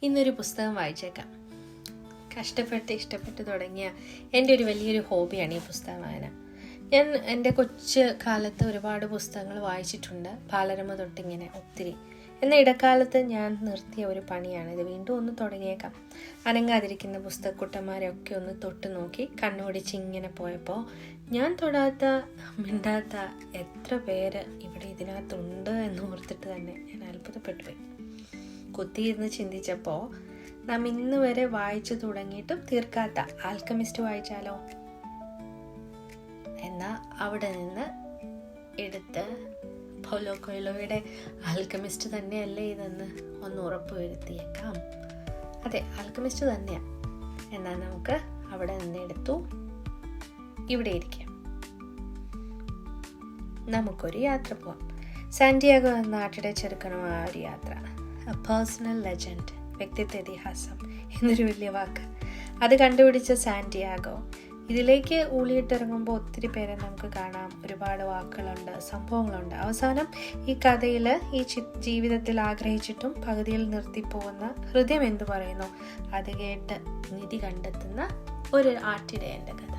ഇന്നൊരു പുസ്തകം വായിച്ചേക്കാം. ഇഷ്ടപ്പെട്ട് തുടങ്ങിയ എൻ്റെ ഒരു വലിയൊരു ഹോബിയാണ് ഈ പുസ്തകം വായന. ഞാൻ എൻ്റെ കൊച്ചു കാലത്ത് ഒരുപാട് പുസ്തകങ്ങൾ വായിച്ചിട്ടുണ്ട്, ബാലരമ തൊട്ടിങ്ങനെ ഒത്തിരി. എന്നാൽ ഇടക്കാലത്ത് ഞാൻ നിർത്തിയ ഒരു പണിയാണിത്. വീണ്ടും ഒന്ന് തുടങ്ങിയേക്കാം. അനങ്ങാതിരിക്കുന്ന പുസ്തകക്കുട്ടന്മാരെയൊക്കെ ഒന്ന് തൊട്ട് നോക്കി കണ്ണുപിടിച്ച് ഇങ്ങനെ പോയപ്പോൾ ഞാൻ തൊടാത്ത മിണ്ടാത്ത എത്ര പേര് ഇവിടെ ഇതിനകത്തുണ്ട് എന്ന് ഓർത്തിട്ട് തന്നെ ഞാൻ അത്ഭുതപ്പെട്ടു പോയി. കുത്തിയിരുന്ന് ചിന്തിച്ചപ്പോൾ നാം ഇന്ന് വരെ വായിച്ചു തുടങ്ങിയിട്ടും തീർക്കാത്ത ആൽക്കമിസ്റ്റ് വായിച്ചാലോ? എന്നാൽ അവിടെ നിന്ന് എടുത്ത് പൗലോ കൊയ്ലോയുടെ ആൽക്കമിസ്റ്റ് തന്നെയല്ലേ ഇതെന്ന് ഒന്ന് ഉറപ്പ് വരുത്തിയേക്കാം. അതെ, ആൽക്കമിസ്റ്റ് തന്നെയാണ്. എന്നാൽ നമുക്ക് അവിടെ നിന്ന് എടുത്തു ഇവിടെ ഇരിക്കാം. നമുക്കൊരു യാത്ര പോവാം. സാന്റിയാഗോ എന്ന നാട്ടിലെ ചെറുക്കനുമായ ഒരു യാത്ര. എ പേഴ്സണൽ ലെജൻഡ്, വ്യക്തിത്വ ഇതിഹാസം എന്നൊരു വലിയ വാക്ക്. അത് കണ്ടുപിടിച്ച സാന്റിയാഗോ. ഇതിലേക്ക് ഊളിയിട്ടിറങ്ങുമ്പോൾ ഒത്തിരി പേരെ നമുക്ക് കാണാം. ഒരുപാട് വാക്കുകളുണ്ട്, സംഭവങ്ങളുണ്ട്. അവസാനം ഈ കഥയിൽ ഈ ജീവിതത്തിൽ ആഗ്രഹിച്ചിട്ടും പകുതിയിൽ നിർത്തിപ്പോകുന്ന ഹൃദയം എന്തു പറയുന്നു അത് കേട്ട് നിധി കണ്ടെത്തുന്ന ഒരു ആട്ടിടയൻ്റെ കഥ.